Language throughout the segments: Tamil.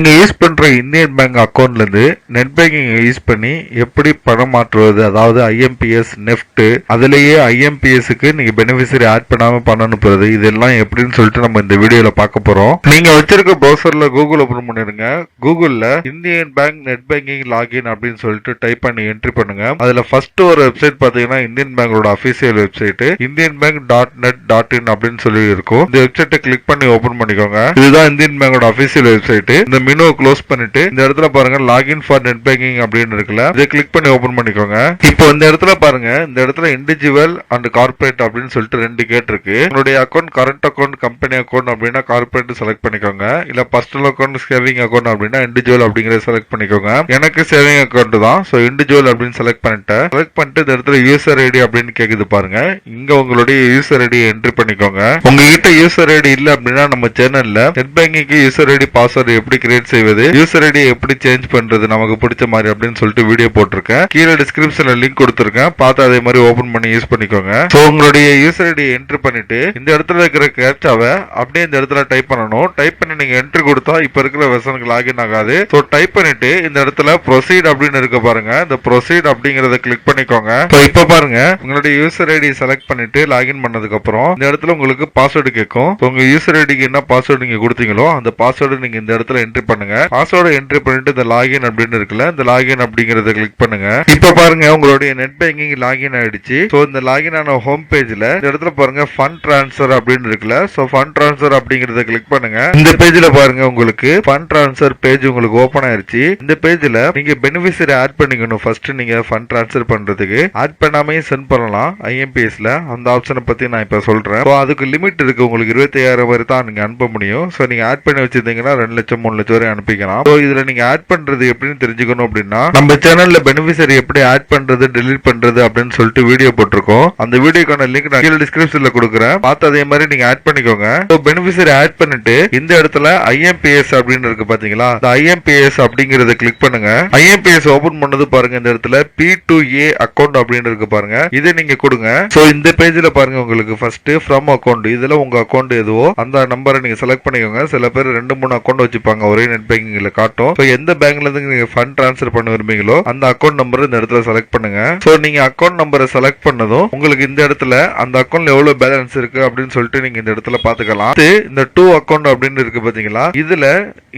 நீங்க யூஸ் பண்ற இந்தியன் பேங்க் அக்கௌண்ட்ல இருந்து நெட் பேங்கிங் யூஸ் பண்ணி எப்படி பணம் மாற்றுவது, அதாவது ஐஎம்பிஎஸ் நெஃப்ட் அதுலயே ஐஎம்பிஎஸ்க்கு நீங்க பெனிஃபிஷரி ஆட் பண்ணாம பணம் அனுப்புறது, இதெல்லாம் எப்படின்னு சொல்லிட்டு நம்ம இந்த வீடியோல பார்க்க போறோம். நீங்க வச்சிருக்க ப்ரௌசர்ல கூகுள் ஓபன் பண்ணிருங்க. கூகுள்ல Indian bank net banking login அப்படின்னு சொல்லிட்டு டைப் பண்ணி என்ட்ரி பண்ணுங்க. அதுல ஃபர்ஸ்ட் ஒரு வெப்சைட் பாத்தீங்கன்னா இந்தியன் பேங்கோட official website Indian bank .net.in அப்படின்னு சொல்லி இருக்கும். இந்த வெப்சைட்டை கிளிக் பண்ணி ஓபன் பண்ணிக்கோங்க. இதுதான் இந்தியன் பேங்கோட அபிஷியல் வெப்சைட். இந்த மெனுவை க்ளோஸ் பண்ணிட்டு இந்த இடத்துல பாருங்க லாகின் ஃபார் நெட் பேங்கிங் அப்படின்னு இருக்குல்ல, இதை கிளிக் பண்ணி ஓபன் பண்ணிக்கோங்க. இப்போ இந்த இடத்துல பாருங்க, இந்த இடத்துல இண்டிவிஜுவல் அண்ட் கார்பரேட் அப்படின்னு சொல்லிட்டு ரெண்டு கேட் இருக்கு. உங்களுடைய account current account company account அப்படின்னா கார்பரேட் செலக்ட் பண்ணிக்கோங்க. இல்ல பர்சனல் அக்கௌண்ட் சேவிங் அக்கௌண்ட் அப்படின்னா இண்டிவிஜுவல் அப்படிங்கறத செலக்ட் பண்ணிக்கோங்க. எனக்கு சேவிங் அக்கௌண்ட் தான், சோ இண்டிவிஜுவல் அப்படின்னு செலக்ட் பண்ணிட்டேன். செலக்ட் பண்ணிட்டு இந்த இடத்துல யூசர் ஐடி அப்படின்னு கேக்குது பாருங்க. இங்க உங்களுடைய யூசர் ஐடி என்ட்ரி பண்ணிக்கோங்க. உங்ககிட்ட யூசர் ஐடி இல்ல அப்படின்னா நம்ம சேனல்ல நெட் பேங்கிங்க்கு யூசர் ஐடி பாஸ்வேர்டு எப்படி கிரியேட் செய்வது, யூசர் ஐடி எப்படி சேஞ்ச் பண்றது நமக்கு பிடிச்ச மாதிரி அப்படின்னு சொல்லிட்டு வீடியோ போட்டிருக்கேன். கீழே டிஸ்கிரிப்ஷன்ல லிங்க் கொடுத்திருக்கேன், பார்த்து அதே மாதிரி ஓபன் பண்ணி யூஸ் பண்ணிக்கோங்க. சோ உங்களுடைய யூசர் ஐடி என்ட்ரி பண்ணிட்டு இந்த இடத்துல இருக்கிற கேப்சாவை அப்படியே இந்த இடத்துல டைப் பண்ணணும். டைப் பண்ணி நீங்க என்ட்ரி கொடுத்தா இப்ப இருக்கிற வெர்ஷனுக்கு லாகின் ஆகாது. சோ டைப் பண்ணிட்டு இந்த இடத்துல ப்ரொசீட் அப்படின்னு இருக்க பாருங்க, இந்த ப்ரொசீட் அப்படிங்கறத கிளிக் பண்ணிக்கோங்க. சோ இப்ப பாருங்க, உங்களுடைய யூசர் ஐடி செலக்ட் பண்ணிட்டு லாகின் பண்ணதுக்கு அப்புறம் இந்த இடத்துல உங்களுக்கு பாஸ்வேர்டு கேட்கும். உங்க யூசர் ஐடிக்கு என்ன பாஸ்வேர்டு நீங்க கொடுத்தீங்களோ அந்த பாஸ்வேர்டு நீங்க இந்த இடத்துல என்ட்ரி பண்ணுங்க. பாஸ்வேர்டு என்ட்ரி பண்ணிட்டு இந்த லாகின் அப்படின்னு இருக்குல்ல, இந்த லாகின் அப்படிங்கறத கிளிக் பண்ணுங்க. இப்ப பாருங்க, உங்களுடைய நெட் பேங்கிங் லாகின் ஆயிடுச்சு. சோ இந்த லாகின் ஆன ஹோம் பேஜ்ல இந்த இடத்துல பாருங்க ஃபண்ட் ட்ரான்ஸ்ஃபர் அப்படின்னு இருக்குல்ல, சோ ஃபண்ட் ட்ரான்ஸ்ஃபர் அப்படிங்கறத கிளிக் பண்ணுங்க. இந்த பேஜ்ல பாருங்க உங்களுக்கு ஃபண்ட் ட்ரான்ஸ்ஃபர் பேஜ் உங்களுக்கு ஓபன் ஆயிருச்சு. இந்த பேஜ்ல நீங்க பெனிஃபிஷரி ஆட் பண்ணிக்கணும். ஃபர்ஸ்ட் நீங்க ஃபண்ட் ட்ரான்ஸ்ஃபர் பண்றதுக்கு ஆட் பண்ணாமே சென்ட் பண்ணலாம் ஐஎம்பிஎஸ்ல. அந்த ஆப்ஷனை பத்தி நான் இப்ப சொல்றேன். சோ அதுக்கு லிமிட் இருக்கு, உங்களுக்கு 25,000 வரை தான் நீங்க அனுப்ப முடியும். சோ நீங்க ஆட் பண்ணி வச்சிருந்தீங்கன்னா 2 லட்சம் 3 லட்சம் வரை அனுப்பிக்கலாம். சோ இதுல நீங்க ஆட் பண்றது எப்படின்னு தெரிஞ்சுக்கணும் அப்படின்னா நம்ம சேனல்ல பெனிஃபிஷரி எப்படி ஆட் பண்றது டெலீட் பண்றது அப்படின்னு சொல்லிட்டு வீடியோ போட்டிருக்கோம். அந்த வீடியோக்கான லிங்க் நான் கீழே டிஸ்கிரிப்ஷன்ல கொடுக்குறேன், பார்த்து அதே மாதிரி நீங்க ஆட் பண்ணிக்கோங்க. சோ பெனிஃபிஷரி ஆட் பண்ணிட்டு இந்த இடத்துல ஐஎம்பிஎஸ் அப்படின்னு இருக்கு பாத்தீங்களா, இந்த ஐஎம்பிஎஸ் அப்படிங்கறத கிளிக் பண்ணுங்க. ஐஎம்பிஎஸ் ஓபன் பண்ணது பாருங்க, இந்த இடத்துல P2A அக்கௌண்ட் அப்படின்னு இருக்கு பாருங்க, இதை நீங்க கொடுங்க. சோ இந்த பேஜ்ல பாருங்க உங்களுக்கு ஃபர்ஸ்ட் ஃப்ரம் அக்கௌண்ட், இதுல உங்க அக்கௌண்ட் எதுவோ அந்த நம்பரை நீங்க செலக்ட் பண்ணிக்கோங்க. சில பேர் 2-3 அக்கௌண்ட் வச்சுப்பாங்க ஒரே நெட் பேங்கிங்ல காட்டும். சோ எந்த பேங்க்ல இருந்து நீங்க ஃபண்ட் ட்ரான்ஸ்ஃபர் பண்ண விரும்புறீங்களோ அந்த அக்கௌண்ட் நம்பர் இந்த இடத்துல செலக்ட் பண்ணுங்க. சோ நீங்க அக்கௌண்ட் நம்பரை செலக்ட் பண்ணதும் உங்களுக்கு இந்த இடத்துல அந்த அக்கௌண்ட்ல எவ்வளவு பேலன்ஸ் இருக்கு அப்படின்னு சொல்லிட்டு நீங்க இந்த இடத்துல பாத்துக்கலாம். இந்த 2 அக்கௌண்ட் அப்படின்னு இருக்கு பாத்தீங்களா, இதுல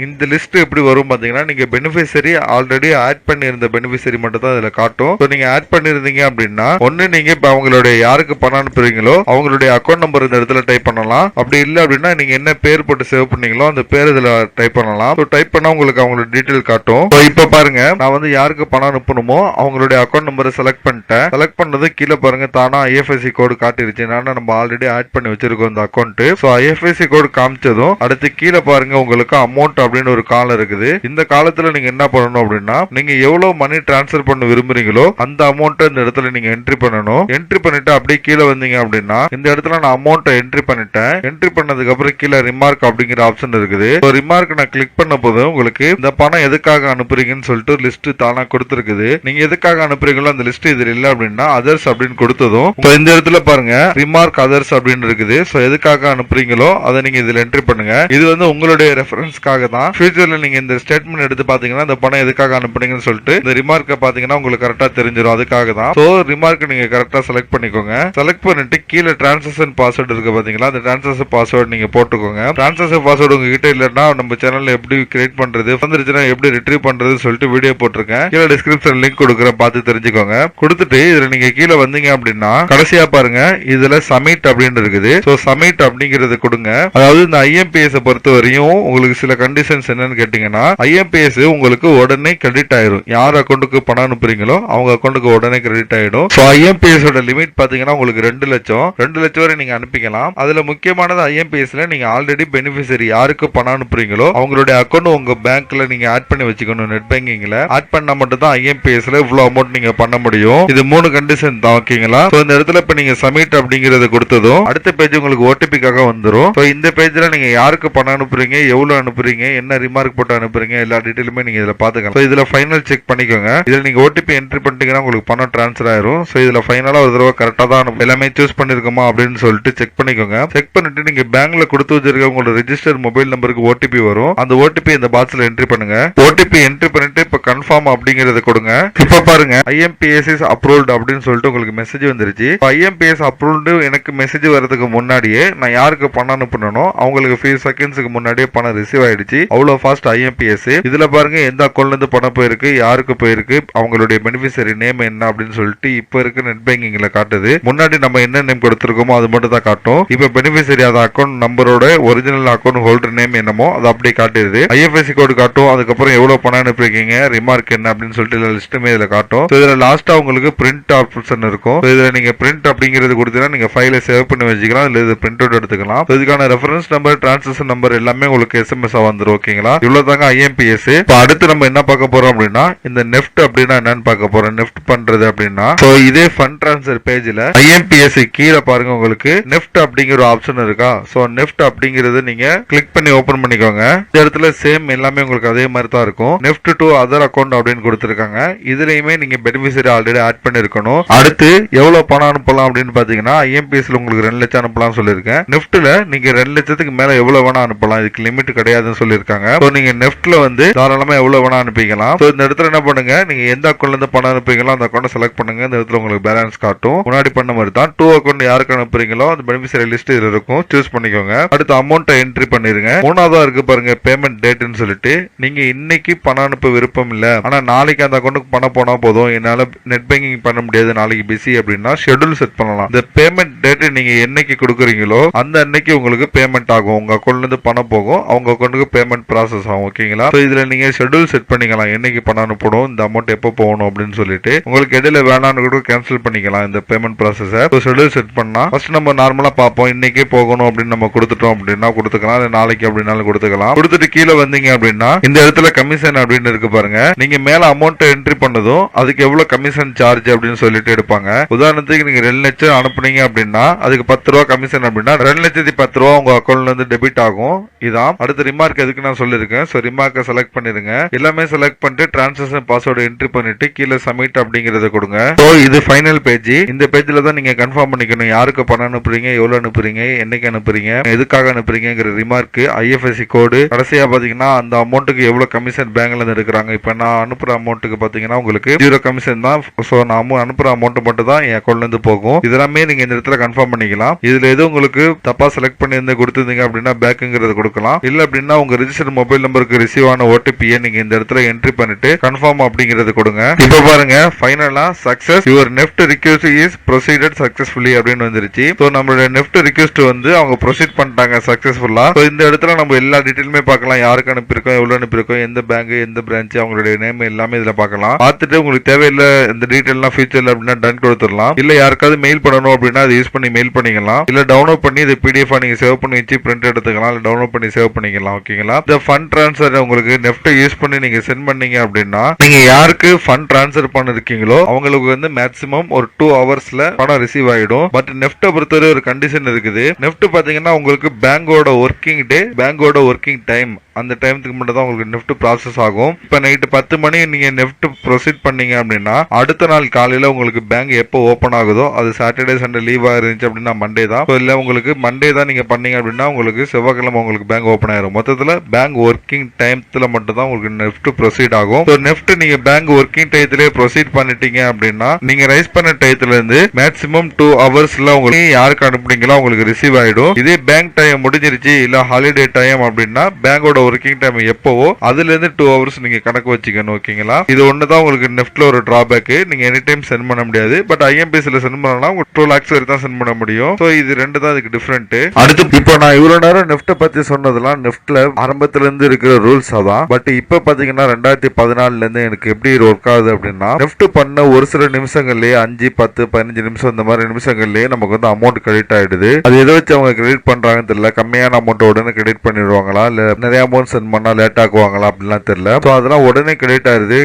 இந்த லிஸ்ட் எப்படி வரும் பாத்தீங்கன்னா, நீங்க பெனிஃபிஷரி ஆல்ரெடி ஆட் பண்ணியிருந்த பெனிஃபிஷரி மட்டும் தான் இதுல காட்டும். சோ நீங்க ஆட் பண்ணிருந்தீங்க அப்படின்னா ஒண்ணு நீங்க இப்ப அவங்களுடைய யாருக்கு பணம் அனுப்புறீங்களோ அவங்களுடைய அக்கௌண்ட் நம்பர் இந்த இடத்துல டைப் பண்ணலாம். அப்படி இல்ல அப்படின்னா நீங்க என்ன பேர் போட்டு சேவ் பண்ணீங்களோ அந்த பேர் இதுல டைப் பண்ணலாம். டைப் பண்ணா உங்களுக்கு அவங்களோட டீடைல் காட்டும். இப்ப பாருங்க, நான் வந்து யாருக்கு பணம் அனுப்பணுமோ அவங்களுடைய அக்கௌண்ட் நம்பரை செலக்ட் பண்ணிட்டேன். செலக்ட் பண்ணது கீழே பாருங்க தானா ஐஎஃப்எஸ்சி கோடு காட்டிருச்சு. ஏன்னா நம்ம ஆல்ரெடி ஆட் பண்ணி வச்சிருக்கோம் இந்த அக்கௌண்ட். சோ ஐஎஃப்எஸ்சி கோடு காமிச்சதும் அடுத்து கீழே பாருங்க உங்களுக்கு அமௌண்ட் அப்படின்னு ஒரு காலம் இருக்குது. இந்த காலத்துல நீங்க என்ன பண்ணணும் அப்படின்னா, நீங்க எவ்வளவு மணி டிரான்ஸ்பர் பண்ண விரும்புறீங்களோ அந்த அமௌண்ட் இந்த இடத்துல நீங்க என்ட்ரி பண்ணணும். என்ட்ரி பண்ணிட்டு அப்படியே கீழே வந்தீங்க அப்படின்னா இந்த இடத்துல நான் அமௌண்ட் என்ட்ரி பண்ணிட்டேன். என்ட்ரி பண்ணதுக்கு அப்புறம் கீழே ரிமார்க் அப்படிங்கிற ஆப்ஷன் இருக்குது. ரிமார்க் நான் கிளிக் பண்ண போது உங்களுக்கு இந்த பணம் எதுக்காக அனுப்புறீங்கன்னு சொல்லிட்டு லிஸ்ட் தானா கொடுத்திருக்குது. நீங்க எதுக்காக அனுப்புறீங்களோ அந்த லிஸ்ட் இதுல இல்ல அப்படின்னா அதர்ஸ் அப்படின்னு கொடுத்ததும் இந்த இடத்துல பாருங்க ரிமார்க் அதர்ஸ் அப்படின்னு இருக்குது. சோ எதுக்காக அனுப்புறீங்களோ அதை நீங்க இதுல என்ட்ரி பண்ணுங்க. இது வந்து உங்களுடைய ரெஃபரன்ஸ்க்காக தான். ஃபியூச்சர்ல நீங்க இந்த ஸ்டேட்மெண்ட் எடுத்து பாத்தீங்கன்னா இந்த பணம் எதுக்காக அனுப்புறீங்கன்னு சொல்லிட்டு இந்த ரிமார்க்க பாத்தீங்கன்னா உங்களுக்கு கரெக்டா தெரிஞ்சிடும். அதுக்காக தான். சோ ரிமார்க் நீங்க கரெக்டா செலக்ட் பண்ணிக்கோங்க. செலக்ட் பண்ணிட்டு கீழே டிரான்சாக்ஷன் பாஸ்வேர்டு இருக்கு பாத்தீங்களா, அந்த டிரான்சாக்ஷன் பாஸ்வேர்டு நீங்க போட்டுக்கோங்க. டிரான்சாக்ஷன் பாஸ்வேர்டு உங்ககிட்ட இல்லன்னா நம்ம சேனல்ல எப்படி கிரியேட் பண்றது, வந்துருச்சுன்னா எப்படி ரிட்ரீவ் பண்றது சொல்லிட்டு வீடியோ போட்டிருக்கேன். கீழே டிஸ்கிரிப்ஷன் லிங்க் கொடுக்குறேன், பார்த்து தெரிஞ்சுக்கோங்க. கொடுத்துட்டு இதுல நீங்க கீழே வந்தீங்க அப்படின்னா கடைசியா பாருங்க இதுல சமிட் அப்படின்னு இருக்குது. சோ சமிட் அப்படிங்கறது கொடுங்க. அதாவது இந்த ஐஎம்பிஎஸ் பொறுத்த வரையும் உங்களுக்கு சில கண்டிஷன்ஸ் என்னன்னு கேட்டீங்கன்னா, ஐஎம்பிஎஸ் உங்களுக்கு உடனே கிரெடிட் ஆயிடும். யார் அக்கௌண்ட்டுக்கு பணம் அனுப்புறீங்களோ அவங்க அக்கௌண்ட்டுக்கு உடனே கிரெடிட் ஆயிடும். சோ ஐஎம்பிஎஸ் ஓட லிமிட் பாத்தீங்கன்னா உங்களுக்கு 2 லட்சம் வரை நீங்க அனுப்பிக்கலாம். அதுல முக்கியமானது ஐஎம்பிஎஸ்ல நீங்க ஆல்ரெடி பெனிஃபிஷரி யாருக்கு பணம் அனுப்புறீங்களோ அவங்களுடைய அக்கௌண்ட் உங்க பேங்க்ல நீங்க ஆட் பண்ணி வச்சுக்கணும். நெட் பேங்கிங்ல ஆட் பண்ணா மட்டும் தான் ஐஎம்பிஎஸ்ல இவ்வளவு அமௌண்ட் நீங்க பண்ண முடியும். இது 3 கண்டிஷன் தான். ஓகேங்களா? சோ இந்த இடத்துல இப்ப நீங்க சப்மிட் அப்படிங்கறத கொடுத்ததும் அடுத்த பேஜ் உங்களுக்கு ஓடிபிக்காக வந்துரும். சோ இந்த பேஜ்ல நீங்க யாருக்கு பணம் அனுப்புறீங்க, எவ்வளவு அனுப்புறீங்க, என்ன ரிமார்க் போட்டு அனுப்புறீங்க, எல்லா டீடைலுமே நீங்க இதுல பாத்துக்கலாம். சோ இதுல ஃபைனல் செக் பண்ணிக்கோங்க. இதுல நீங்க ஓடிபி என்ட்ரி பண்ணிட்டீங்கன்னா உங்களுக்கு பணம் ட்ரான்ஸ்ஃபர் ஆயிரும். சோ இதுல ஃபைனலா ஒரு தடவை கரெக்டா தான் எல்லாமே சூஸ் பண்ணிருக்கோமா அப்படின்னு சொல்லிட்டு செக் பண்ணிக்கோங்க. செக் பண்ணிட்டு நீங்க பேங்க்ல கொடுத்து வச்சிருக்க உங்களோட ரெஜிஸ்டர் மொபைல் நம்பருக்கு ஓடிபி வரும். அந்த ஓடிபி ஓடிபி இந்த பாக்ஸ்ல என்ட்ரி பண்ணுங்க. ஓடிபி என்ட்ரி பண்ணிட்டு இப்ப கன்ஃபார்ம் அப்படிங்கறத கொடுங்க. இப்ப பாருங்க ஐஎம்பிஎஸ் இஸ் அப்ரூவ்ட் அப்படின்னு சொல்லிட்டு உங்களுக்கு மெசேஜ் வந்துருச்சு. ஐஎம்பிஎஸ் அப்ரூவ்டு எனக்கு மெசேஜ் வரதுக்கு முன்னாடியே நான் யாருக்கு பணம் அனுப்பணும் அவங்களுக்கு ஃபியூ செகண்ட்ஸ்க்கு முன்னாடியே பணம் ரிசீவ் ஆயிடுச்சு. அவ்வளவு ஃபாஸ்ட் ஐஎம்பிஎஸ். இதுல பாருங்க எந்த அக்கௌண்ட்ல இருந்து பணம் போயிருக்கு, யாருக்கு போயிருக்கு, அவங்களுடைய பெனிஃபிஷரி நேம் என்ன அப்படின்னு சொல்லிட்டு இப்ப இருக்க நெட் பேங்கிங்ல காட்டுது. முன்னாடி நம்ம என்ன நேம் கொடுத்திருக்கோமோ அது மட்டும் தான் காட்டும். இப்ப பெனிஃபிஷரி அந்த அக்கௌண்ட் நம்பரோட ஒரிஜினல் அக்கௌண்ட் ஹோல்டர் நேம் என்னமோ அது அப்படியே காட்டுது. ஐஎஃப்எஸ்சி கோடு காட்டும். அதுக்கப்புறம் எவ்வளவு பணம் அனுப்பிருக்கீங்க, ரிமார்க் என்ன அப்படின்னு சொல்லிட்டு லிஸ்ட்டுமே இதுல காட்டும். இதுல லாஸ்டா உங்களுக்கு பிரிண்ட் ஆப்ஷன் இருக்கும். இதுல நீங்க பிரிண்ட் அப்படிங்கிறது கொடுத்தீங்கன்னா நீங்க ஃபைலை சேவ் பண்ணி வச்சுக்கலாம். இல்ல இது பிரிண்ட் அவுட் எடுத்துக்கலாம். இதுக்கான ரெஃபரன்ஸ் நம்பர், டிரான்சாக்ஷன் நம்பர் எல்லாமே உங்களுக்கு எஸ்எம்எஸ் வந்துரும். ஓகேங்களா, இவ்வளவு தாங்க ஐஎம்பிஎஸ். இப்போ அடுத்து நம்ம என்ன பார்க்க போறோம் அப்படின்னா இந்த நெஃப்ட் அப்படின்னா என்னன்னு பார்க்க போறோம். நெஃப்ட் பண்றது அப்படின்னா இதே ஃபண்ட் ட்ரான்ஸ்ஃபர் பேஜ்ல ஐஎம்பிஎஸ் கீழே பாருங்க உங்களுக்கு நெஃப்ட் அப்படிங்கிற ஆப்ஷன் இருக்கா. சோ நெஃப்ட் அப்படிங்கிறது நீங்க கிளிக் பண்ணி ஓபன் பண்ணிக்கோங்க. இந்த இடத்துல சேம் எல்லாமே உங்களுக்கு அதே மாதிரி தான் இருக்கும். நெஃப்ட் டு அதர் அக்கௌண்ட் அப்படின்னு கொடுத்திருக்காங்க. இதுலயுமே நீங்க பெனிஃபிஷரி ஆல்ரெடி ஆட் பண்ணிருக்கணும். அடுத்து எவ்வளவு பணம் அனுப்பலாம் அப்படின்னு பாத்தீங்கன்னா ஐஎம்பிஎஸ்ல உங்களுக்கு 2 லட்சம் அனுப்பலாம் சொல்லியிருக்கேன். நெஃப்ட்ல நீங்க 2 லட்சத்துக்கு மேல எவ்வளவு வேணா அனுப்பலாம். இதுக்கு லிமிட் கிடையாதுன்னு சொல்லியிருக்காங்க. நீங்க நெஃப்ட்ல வந்து தாராளமா எவ்வளவு வேணா அனுப்பிக்கலாம். இந்த இடத்துல என்ன பண்ணுங்க, நீங்க எந்த அக்கௌண்ட்ல இருந்து பணம் அனுப்புறீங்களோ அந்த அக்கௌண்ட் செலக்ட் பண்ணுங்க. இந்த இடத்துல உங்களுக்கு பேலன்ஸ் காட்டும். முன்னாடி பண்ண மாதிரி தான் 2 அக்கௌண்ட் யாருக்கு அனுப்புறீங்களோ அந்த பெனிஃபிஷரி லிஸ்ட் இதுல இருக்கும். சூஸ் பண்ணிக்கோங்க. அடுத்து அமௌண்ட் என்ட்ரி பண்ணிருங்க. மூணாவதா இருக்கு பாருங்க பேமெண்ட் டேட்னு சொல்லிட்டு. நீங்க இன்னைக்கு பணம் அனுப்ப விருப்பம் இல்ல, ஆனா நாளைக்கு அந்த அக்கௌண்ட்டுக்கு பணம் போனா போதும், என்னால நெட் பேங்கிங் பண்ண முடியாது, நாளைக்கு பிஸி அப்படின்னா ஷெட்யூல் செட் பண்ணலாம். இந்த பேமெண்ட் டேட் நீங்க என்னைக்கு கொடுக்குறீங்களோ அந்த அன்னைக்கு உங்களுக்கு பேமெண்ட் ஆகும். உங்க அக்கௌண்ட்ல இருந்து பணம் போகும், அவங்க அக்கௌண்ட்டுக்கு பேமெண்ட் ப்ராசஸ் ஆகும். ஓகேங்களா, இதுல நீங்க ஷெட்யூல் செட் பண்ணிக்கலாம். என்னைக்கு பணம் அனுப்பணும், இந்த அமௌண்ட் எப்போ போகணும் அப்படின்னு சொல்லிட்டு. உங்களுக்கு இடையில வேணான்னு கூட கேன்சல் பண்ணிக்கலாம் இந்த பேமெண்ட் ப்ராசஸ். ஷெட்யூல் செட் பண்ணா ஃபர்ஸ்ட் நம்ம நார்மலா பார்ப்போம். இன்னைக்கே போகணும் அப்படின்னு நம்ம கொடுத்துட்டோம் அப்படின்னா கொடுத்துக்கலாம், நாளைக்கு அப்படின்னாலும் கொடுத்துக்கலாம். கொடுத்துட்டு கீழே வந்தீங்க அப்படின்னா இந்த இடத்துல கமிஷன் அப்படின்னு இருக்கு பாருங்க. நீங்க மேல அமௌண்ட் என்ட்ரி பண்ணதும் அதுக்கு எவ்வளவு கமிஷன் சார்ஜ் அப்படின்னு சொல்லிட்டு எடுப்பாங்க. உதாரணத்துக்கு நீங்க 2 லட்சம் அனுப்புனீங்க அப்படின்னா அதுக்கு 10 ரூபா கமிஷன் அப்படின்னா 2,10,000 ரூபா உங்க அக்கௌண்ட்ல இருந்து டெபிட் ஆகும். இதான் அடுத்த ரிமார்க் எதுக்கு நான் சொல்லிருக்கேன். சோ ரிமார்க்கை செலக்ட் பண்ணிருங்க. எல்லாமே செலக்ட் பண்ணிட்டு டிரான்சாக்ஷன் பாஸ்வேர்டு என்ட்ரி பண்ணிட்டு கீழே சப்மிட் அப்படிங்கறத கொடுங்க. இது ஃபைனல் பேஜ். இந்த பேஜ்ல தான் நீங்க கன்ஃபார்ம் பண்ணிக்கணும் யாருக்கு பணம் அனுப்புறீங்க, எவ்வளவு அனுப்புறீங்க, என்னைக்கு அனுப்புறீங்க, எதுக்காக அனுப்புறீங்கிற ரிமார்க், ஐஎஃப்எஸ்சி கோடு, கடைசியா பாத்தீங்கன்னா அந்த அமௌண்ட்டுக்கு எவ்வளவு கமிஷன் பேங்க்ல இருந்து எடுக்கிறாங்க. இப்ப நான் அனுப்புற அமௌண்ட்டுக்கு பாத்தீங்கன்னா உங்களுக்கு 0 கமிஷன் தான். சோ நான் அனுப்புற அமௌண்ட் மட்டும் தான் என் அக்கௌண்ட்ல இருந்து போகும். இதெல்லாமே நீங்க இந்த இடத்துல கன்ஃபார்ம் பண்ணிக்கலாம். இதுல எது உங்களுக்கு தப்பா செலக்ட் பண்ணி கொடுத்துருந்தீங்க அப்படின்னா பேக்குங்கிறது கொடுக்கலாம். இல்ல அப்படின்னா உங்க ரிஜிஸ்டர் மொபைல் நம்பருக்கு ரிசீவ் ஆன ஓடிபியை நீங்க இந்த இடத்துல என்ட்ரி பண்ணிட்டு கன்ஃபார்ம் அப்படிங்கறது கொடுங்க. இப்ப பாருங்க ஃபைனலா success your NEFT request is proceeded successfully அப்படின்னு வந்துருச்சு. சோ நம்மளோட நெஃப்ட் ரிக்வெஸ்ட் வந்து அவங்க ப்ரொசீட் பண்ணிட்டாங்க சக்சஸ்ஃபுல்லா. சோ இந்த இடத்துல நம்ம எல்லா டீடைலுமே பார்க்கலாம். யாருக்கு அனுப்பியிருக்கோம், எவ்வளவு அனுப்பியிருக்கோம், எந்த பேங்க், எந்த பிரான்ச், அவங்களுடைய நேம் எல்லாமே இதுல பார்க்கலாம். பார்த்துட்டு உங்களுக்கு தேவையில்ல இந்த டீடைல்லாம் ஃபியூச்சர்ல அப்படின்னா டன் கொடுத்துடலாம். இல்ல யாருக்காவது மெயில் பண்ணணும் அப்படின்னா அதை யூஸ் பண்ணி மெயில் பண்ணிக்கலாம். இல்ல டவுன்லோட் பண்ணி இது பிடிஎஃப் நீங்க சேவ் பண்ணி வச்சு பிரிண்ட் எடுத்துக்கலாம். இல்ல டவுன்லோட் பண்ணி சேவ் பண்ணிக்கலாம். ஓகேங்களா, இந்த ஃபண்ட் ட்ரான்ஸ்ஃபர் உங்களுக்கு நெஃப்ட் யூஸ் பண்ணி நீங்க சென்ட் பண்ணீங்க அப்படின்னா நீங்க யாருக்கு ஃபண்ட் ட்ரான்ஸ்ஃபர் பண்ணிருக்கீங்களோ அவங்களுக்கு வந்து மேக்ஸிமம் ஒரு 2 ஹவர்ஸ்ல பணம் ரிசீவ் ஆயிடும். பட் நெஃப்ட்டை பொறுத்தவரை ஒரு கண்டிஷன் இருக்குது. நெஃப்ட் பாத்தீங்கன்னா உங்களுக்கு பேங்கோட ஒர்க்கிங் டே, பேங்கோட ஒர்க்கிங் டைம், அந்த டைமுக்கு மட்டும் தான் உங்களுக்கு நெஃப்ட் ப்ராசஸ் ஆகும். இப்ப நைட் 10 மணி நீங்க நெஃப்ட் ப்ரொசீட் பண்ணீங்க அப்படின்னா அடுத்த நாள் காலையில உங்களுக்கு பேங்க் எப்போ ஓபன் ஆகுதோ அது சாட்டர்டே சண்டே லீவா இருந்துச்சு அப்படின்னா மண்டே தான். இல்ல உங்களுக்கு மண்டே தான் நீங்க பண்ணீங்க அப்படின்னா உங்களுக்கு செவ்வாய்க்கிழமை உங்களுக்கு பேங்க் ஓபன் ஆயிரும். மொத்தத்துல பேங்க் ஒர்க்கிங் டைம்ல மட்டும் தான் உங்களுக்கு நெஃப்ட் ப்ரொசீட் ஆகும். நெஃப்ட் நீங்க பேங்க் ஒர்க்கிங் டயத்திலே ப்ரொசீட் பண்ணிட்டீங்க அப்படின்னா நீங்க ரைஸ் பண்ண டயத்துல இருந்து மேக்ஸிமம் 2 ஹவர்ஸ்ல உங்களுக்கு யாருக்கு அனுப்புனீங்களோ உங்களுக்கு ரிசீவ் ஆயிடும். இதே பேங்க் டைம் முடிஞ்சிருச்சு இல்ல ஹாலிடே டைம் அப்படின்னா பேங்கோட ஒர்க்கிங் டைம் எப்பவோ அதுல இருந்து 2 ஹவர்ஸ் நீங்க கணக்கு வச்சுக்கணும். ஓகேங்களா, இது ஒண்ணுதான் உங்களுக்கு நெஃப்ட்ல ஒரு டிராபேக். நீங்க எனி டைம் சென்ட் பண்ண முடியாது. பட் ஐஎம்பிஎஸ்ல சென்ட் பண்ணலாம் 2 lakhs வரை தான் சென்ட் பண்ண முடியும். சோ இது ரெண்டு தான் இதுக்கு டிஃபரெண்ட். அடுத்து இப்போ நான் இவ்வளவு நேரம் நெஃப்ட் பத்தி சொன்னதெல்லாம் நெஃப்ட்ல ஆரம்பத்துல இருந்து இருக்கிற ரூல்ஸ் அதான். பட் இப்ப பாத்தீங்கன்னா 2014ல இருந்து எனக்கு எப்படி ஒர்க் ஆகுது அப்படின்னா நெஃப்ட் பண்ண ஒரு சில நிமிஷங்கள்லயே 5, 10, 15 நிமிஷம் இந்த மாதிரி நிமிஷங்கள்லயே நமக்கு வந்து அமௌண்ட் கிரெடிட் ஆயிடுது. அது எதை வச்சு அவங்க கிரெடிட் பண்றாங்கன்னு தெரியல. கம்மியான அமௌண்ட் உடனே கிரெடிட் பண்ணிடுவாங்களா இல்ல நிறைய அமௌண்ட் சென்ட் பண்ணா லேட் ஆக்குவாங்களா அப்படிலாம் தெரியல. சோ அதெல்லாம் உடனே கிரெடிட் ஆயிருது.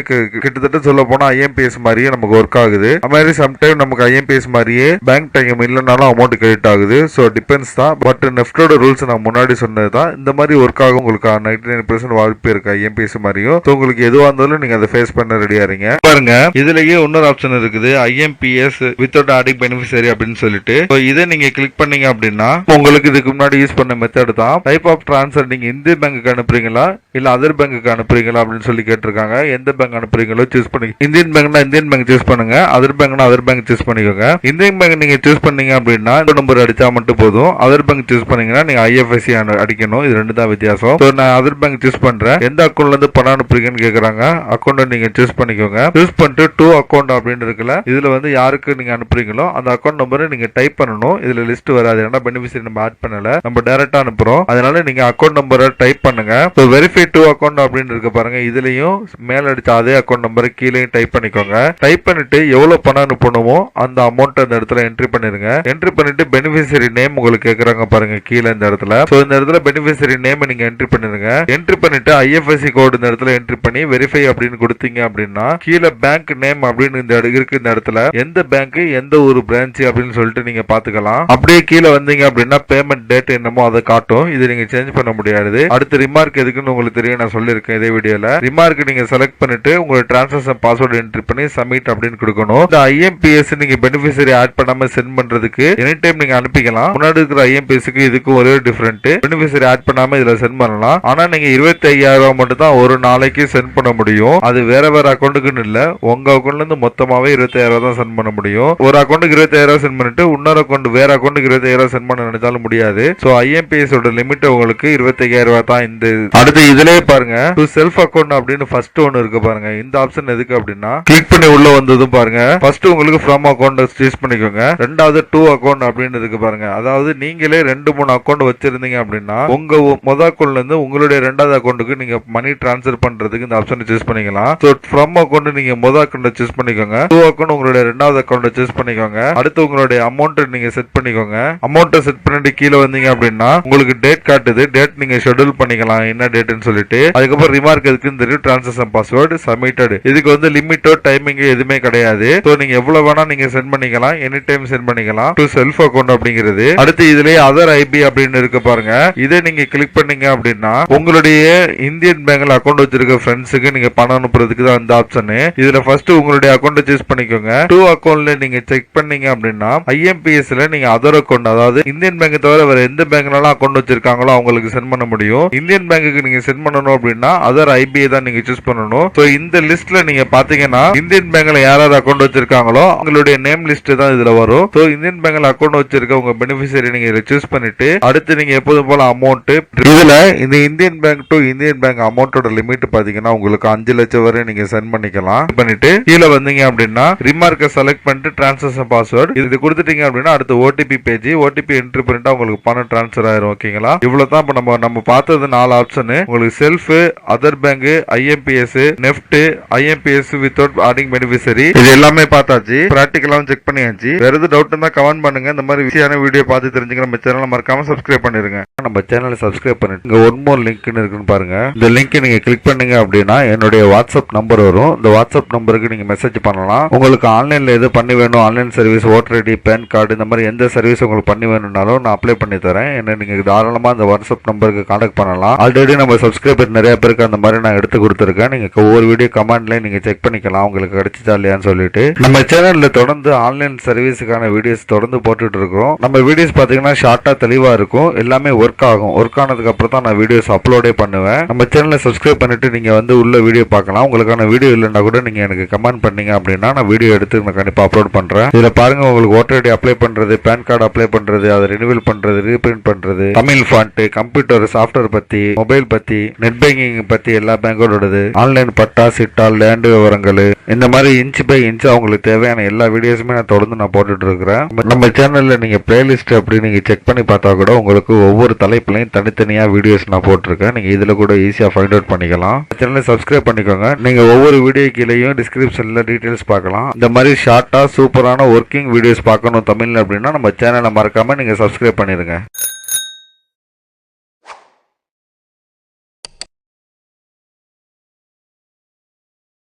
கிட்டத்தட்ட சொல்ல போனா ஐஎம்பிஎஸ் மாதிரியே நமக்கு ஒர்க் ஆகுது. அது மாதிரி சம்டைம் நமக்கு ஐஎம்பிஎஸ் மாதிரியே பேங்க் டைம் இல்லைனாலும் அமௌண்ட் கிரெடிட் ஆகுது. சோ டிபெண்ட்ஸ் தான். பட் நெஃப்டோட ரூல்ஸ் நான் முன்னாடி சொன்னதுதான். இந்த மாதிரி ஒர்க் ஆகும் உங்களுக்கு 99% வாய்ப்பு இருக்கு ஐஎம்பிஎஸ் மாதிரியும். உங்களுக்கு எதுவா இருந்தாலும் நீங்க அதை ஃபேஸ் பண்ண ரெடியா இருங்க. பாருங்க இதுலயே இன்னொரு ஆப்ஷன் இருக்குது ஐஎம்பிஎஸ் வித்வுட் ஆடிங் பெனிஃபிஷரி அப்படின்னு சொல்லிட்டு. இதை நீங்க கிளிக் பண்ணீங்க அப்படின்னா உங்களுக்கு இதுக்கு முன்னாடி யூஸ் பண்ண மெத்தட் தான். டைப் ஆஃப் ட்ரான்ஸ்ஃபர் நீங்க இந்திய பேங்க்கு அனுப்புறீங்களா இல்ல அதர் பேங்க்கு அனுப்புறீங்களா அப்படின்னு சொல்லி கேட்டிருக்காங்க. எந்த பேங்க் அனுப்புறீங்களோ சூஸ் பண்ணி, இந்தியன் பேங்க்னா இந்தியன் பேங்க் சூஸ் பண்ணுங்க, அதர் பேங்க்னா அதர் பேங்க் சூஸ் பண்ணிக்கோங்க. இந்தியன் பேங்க் நீங்க சூஸ் பண்ணீங்க அப்படின்னா நம்பர் அடிச்சா மட்டும் போதும். அதர் பேங்க் சூஸ் பண்ணீங்கன்னா நீங்க ஐஎஃப்எஸ்சி அடிக்கணும். இது ரெண்டு தான் வித்தியாசம். நான் அதர் பேங்க் சூஸ் பண்றேன். எந்த அக்கௌண்ட்ல இருந்து பணம் அனுப்புறீங்கன்னு கேக்குறாங்க. அக்கௌண்ட் நீங்க சூஸ் பண்ணிக்கோங்க. சூஸ் பண்ணிட்டு டூ அக்கௌண்ட் அப்படின்னு இருக்குல்ல, இதுல வந்து யாருக்கு நீங்க அனுப்புறீங்களோ அந்த அக்கௌண்ட் நம்பரை நீங்க டைப் பண்ணணும். இதுல லிஸ்ட் வராது, ஏன்னா பெனிஃபிஷியரி நம்ம ஆட் பண்ணல, நம்ம டைரக்டா அனுப்புறோம். அதனால நீங்க அக்கௌண்ட் நம்பரை டைப் பண்ணுங்க. வெரிஃபை டூ அக்கௌண்ட் அப்படின்னு இருக்கு பாருங்க, இதுலயும் மேல அடிச்ச அதே அக்கௌண்ட் நம்பரை கீழே டைப் பண்ணிக்கோங்க. டைப் பண்ணிட்டு எவ்வளவு பணம் அனுப்பணுமோ அந்த அமௌண்ட் அந்த இடத்துல என்ட்ரி பண்ணிருங்க. என்ட்ரி பண்ணிட்டு பெனிஃபிஷியரி நேம் உங்களுக்கு கேக்குறாங்க பாருங்க கீழே இந்த இடத்துல. இந்த இடத்துல பெனிஃபிஷியரி நேம் நீங்க என்ட்ரி பண்ணிருங்க. என்ட்ரி பண்ணிட்டு ஐஎஃப்எஸ்சி கோட் இந்த இடத்துல என்ட்ரி பண்ணி வெரிஃபை அப்படின்னு கொடுத்தீங்க அப்படின்னா கீழே பேங்க் நேம் அப்படின்னு இந்த இருக்கு. இந்த இடத்துல எந்த பேங்க் எந்த ஒரு பிரான்ச் அப்படின்னு சொல்லிட்டு நீங்க பாத்துக்கலாம். அப்படியே கீழே வந்தீங்க அப்படின்னா பேமெண்ட் டேட் என்னமோ அதை காட்டும். இது நீங்க சேஞ்ச் பண்ண முடியாது. அடுத்து ரிமார்க் எதுக்குன்னு உங்களுக்கு தெரியும், நான் சொல்லியிருக்கேன் இதே வீடியோல. ரிமார்க் நீங்க செலக்ட் பண்ணிட்டு உங்களோட டிரான்சாக்ஷன் பாஸ்வேர்டு என்ட்ரி பண்ணி சப்மிட் அப்படின்னு கொடுக்கணும். இந்த ஐஎம்பிஎஸ் நீங்க பெனிஃபிஷியரி ஆட் பண்ணாம சென்ட் பண்றதுக்கு எனி டைம் நீங்க அனுப்பிக்கலாம். முன்னாடி இருக்கிற ஐஎம்பிஎஸ்க்கு இதுக்கு ஒரே டிஃபரெண்ட். பெனிஃபிஷியரி ஆட் பண்ணாம இதுல சென்ட் பண்ணலாம். ஆனா நீங்க 25,000 மட்டும் தான் ஒரு நாளைக்கு சென்ட் பண்ண முடியும். அது வேற வேற அக்கௌண்ட்டுக்குன்னு இல்ல, உங்க அக்கௌண்ட்ல இருந்து மொத்தமாவே 25,000 தான் சென்ட் பண்ண முடியும். ஒரு அக்கௌண்ட்டுக்கு 25,000 சென்ட் பண்ணிட்டு இன்னொரு அக்கௌண்ட் வேற அக்கௌண்ட்டுக்கு 25,000 சென்ட் பண்ண நினைச்சாலும் முடியாது. சோ ஐஎம்பிஎஸ் ஓட லிமிட் உங்களுக்கு 25,000 தான். இந்த அடுத்து இதுலயே பாருங்க டு செல்ஃப் அக்கௌண்ட் அப்படின்னு ஃபர்ஸ்ட் ஒன்னு இருக்கு பாருங்க. இந்த ஆப்ஷன் எதுக்கு அப்படின்னா கிளிக் பண்ணி உள்ள வந்ததும் பாருங்க ஃபர்ஸ்ட் உங்களுக்கு ஃப்ரம் அக்கௌண்ட் சூஸ் பண்ணிக்கோங்க. ரெண்டாவது டூ அக்கௌண்ட் அப்படின்னு இருக்கு பாருங்க. அதாவது நீங்களே 2-3 அக்கௌண்ட் வச்சிருந்தீங்க அப்படின்னா உங்க மொதல் அக்கௌண்ட்ல இருந்து உங்களுடைய ரெண்டாவது அக்கௌண்ட்டுக்கு நீங்க மணி டிரான்ஸ்ஃபர் பண்றதுக்கு இந்த ஆப்ஷனை சூஸ் பண்ணிக்கலாம். சோ ஃப்ரம் அக்கௌண்ட் நீங்க மொதல் அக்கௌண்ட் சூஸ் பண்ணிக்கோங்க. டூ அக்கௌண்ட் உங்களுடைய ரெண்டாவது அக்கௌண்ட் சூஸ் பண்ணிக்கோங்க. அடுத்து உங்களுடைய அமௌண்ட் நீங்க செட் பண்ணிக்கோங்க. அமௌண்ட் செட் பண்ணிட்டு கீழே வந்தீங்க அப்படின்னா உங்களுக்கு டேட் காட்டுது. டேட் நீங்க ஷெட்யூல் பண்ணிக்கலாம் என்ன டேட்னு சொல்லிட்டு. அதுக்கப்புறம் ரிமார்க் எதுக்குன்னு தெரியும், டிரான்சாக்ஷன் பாஸ்வேர்டு சப்மிட்டட். இதுக்கு வந்து லிமிட்டோ டைமிங் எதுவுமே கிடையாது. சோ நீங்க எவ்வளவு வேணா நீங்க சென்ட் பண்ணிக்கலாம், எனி டைம் சென்ட் பண்ணிக்கலாம். டு செல்ஃப் அக்கௌண்ட் அப்படிங்கிறது. அடுத்து இதுலயே அதர் ஐபி அப்படின்னு இருக்கு பாருங்க. இதை நீங்க கிளிக் பண்ணீங்க அப்படின்னா உங்களுடைய இந்தியன் பேங்க்ல அக்கௌண்ட் வச்சிருக்க ஃப்ரெண்ட்ஸுக்கு நீங்க பணம் அனுப்புறதுக்கு தான் இந்த ஆப்ஷன். இதுல ஃபர்ஸ்ட் உங்களுடைய அக்கௌண்ட் சூஸ் பண்ணிக்கோங்க. டூ அக்கௌண்ட்ல நீங்க செக் பண்ணீங்க அப்படின்னா ஐஎம்பிஎஸ்ல நீங்க அதர் அக்கௌண்ட், அதாவது இந்தியன் பேங்க் தவிர வேற எந்த பேங்க்ல அக்கௌண்ட் வச்சிருக்காங்களோ அவங்களுக்கு சென்ட் பண்ண முடியும். இந்தியன் பேங்க்கு நீங்க சென்ட் பண்ணணும் அப்படின்னா அதர் ஐபிஐ தான் நீங்க சூஸ் பண்ணணும். சோ இந்த லிஸ்ட்ல நீங்க பாத்தீங்கன்னா இந்தியன் பேங்க்ல யாராவது அக்கௌண்ட் வச்சிருக்காங்களோ அவங்களுடைய நேம் லிஸ்ட் தான் இதுல வரும். சோ இந்தியன் பேங்க்ல அக்கௌண்ட் வச்சிருக்க உங்க பெனிஃபிஷியரி நீங்க இதை சூஸ் பண்ணிட்டு அடுத்து நீங்க எப்போதும் போல அமௌண்ட், இதுல இந்த Indian bank to Indian bank அமௌண்டோட லிமிட் பாத்தீங்கன்னா உங்களுக்கு 5 லட்சம் வரை நீங்க சென்ட் பண்ணிக்கலாம். பண்ணிட்டு கீழே வந்தீங்க அப்படின்னா ரிமார்க்கை செலக்ட் பண்ணிட்டு டிரான்சாக்ஷன் பாஸ்வேர்டு இது கொடுத்துட்டீங்க அப்படின்னா அடுத்து ஓடிபி பேஜ், ஓடிபி என்ட்ரி பண்ணிட்டா உங்களுக்கு பணம் டிரான்ஸ்ஃபர் ஆயிரும். ஓகேங்களா, இவ்வளவுதான் இப்ப நம்ம பார்த்தது 4 ஆப்ஷன். உங்களுக்கு self, other bank, IMPS, NEFT, IMPS without adding beneficiary இது எல்லாமே பார்த்தாச்சு. பிராக்டிகலாவும் செக் பண்ணியாச்சு. வேற எதுவும் டவுட் இருந்தா கமெண்ட் பண்ணுங்க. இந்த மாதிரி விஷயமான வீடியோ பார்த்து தெரிஞ்சுக்க நம்ம சேனலை மறக்காம சப்ஸ்கிரைப் பண்ணிருங்க. நம்ம சேனலை சப்ஸ்கிரைப் பண்ணிட்டு இங்க ஒன் மோர் லிங்க் இருக்குன்னு பாருங்க. இந்த லிங்க் நீங்க கிளிக் பண்ணீங்க அப்படின்னா என்னுடைய வாட்ஸ்அப் நம்பர் வரும். இந்த வாட்ஸ்அப் நம்பருக்கு நீங்க மெசேஜ் பண்ணலாம். உங்களுக்கு ஆன்லைன்ல எது பண்ணி வேணும், online service, voter ID, pan card, இந்த மாதிரி எந்த சர்வீஸ் உங்களுக்கு பண்ணி வேணும்னாலும் நான் அப்ளை பண்ணி தரேன். என்ன நீங்க தாராளமா அந்த வாட்ஸ்அப் நம்பருக்கு கான்டாக்ட் பண்ணலாம். ஆல்ரெடி நம்ம சப்ஸ்கிரைபர் நிறைய பேருக்கு அந்த மாதிரி நான் எடுத்து கொடுத்துருக்கேன். நீங்க ஒவ்வொரு வீடியோ கமெண்ட்ல நீங்க செக் பண்ணிக்கலாம் உங்களுக்கு கிடைச்சிச்சா இல்லையான்னு சொல்லிட்டு. நம்ம சேனல்ல தொடர்ந்து ஆன்லைன் சர்வீஸுக்கான வீடியோஸ் தொடர்ந்து போட்டுட்டு இருக்கோம். நம்ம வீடியோஸ் பாத்தீங்கன்னா ஷார்ட்டா தெளிவா இருக்கும், எல்லாமே ஒர்க் ஆகும். ஒர்க் ஆனதுக்கு அப்புறம் தான் நான் வீடியோஸ் அப்லோடே பண்ணுவேன். நம்ம சேனலை சப்ஸ்கிரைப் பண்ணிட்டு நீங்க வந்து உள்ள வீடியோ பார்க்கலாம். உங்களுக்கான வீடியோ இல்லைன்னா கூட நீங்க எனக்கு கமெண்ட் பண்ணீங்க அப்படின்னா நான் வீடியோ எடுத்து நான் கண்டிப்பா அப்லோட் பண்றேன். இதுல பாருங்க உங்களுக்கு ஓட்டர் ஐடி அப்ளை பண்றது, பேன் கார்டு அப்ளை பண்றது, அதை ரினிவல் பண்றது, ரீபிரிண்ட் பண்றது, தமிழ் ஃபாண்ட், கம்ப்யூட்டர் சாஃப்ட்வேர் பத்தி, மொபைல் பத்தி, நெட் பேங்கிங் பத்தி எல்லா பேங்கோடது, ஆன்லைன் பட்டா, சிட்டா, லேண்ட் விவரங்கள், இந்த மாதிரி இன்ச் பை இன்ச் அவங்களுக்கு தேவையான எல்லா வீடியோஸுமே நான் தொடர்ந்து நான் போட்டுட்டு இருக்கிறேன். நம்ம சேனல்ல நீங்க பிளேலிஸ்ட் அப்படி நீங்க செக் பண்ணி பார்த்தா கூட உங்களுக்கு ஒவ்வொரு தலைப்புலையும் தனித்தனியா வீடியோஸ் நான் போட்டிருக்கேன். நீங்க இதுல கூட ஈஸியா ஃபைண்ட் அவுட் பண்ணிக்கலாம். சேனலை சப்ஸ்கிரைப் பண்ணிக்கோங்க. நீங்க ஒவ்வொரு வீடியோ கீழேயும் டிஸ்கிரிப்ஷன்ல டீடைல்ஸ் பார்க்கலாம். இந்த மாதிரி ஷார்ட்டா சூப்பரான ஒர்க்கிங் வீடியோஸ் பார்க்கணும் தமிழ்ல அப்படின்னா நம்ம சேனலை மறக்காம நீங்க சப்ஸ்கிரைப் பண்ணிருங்க.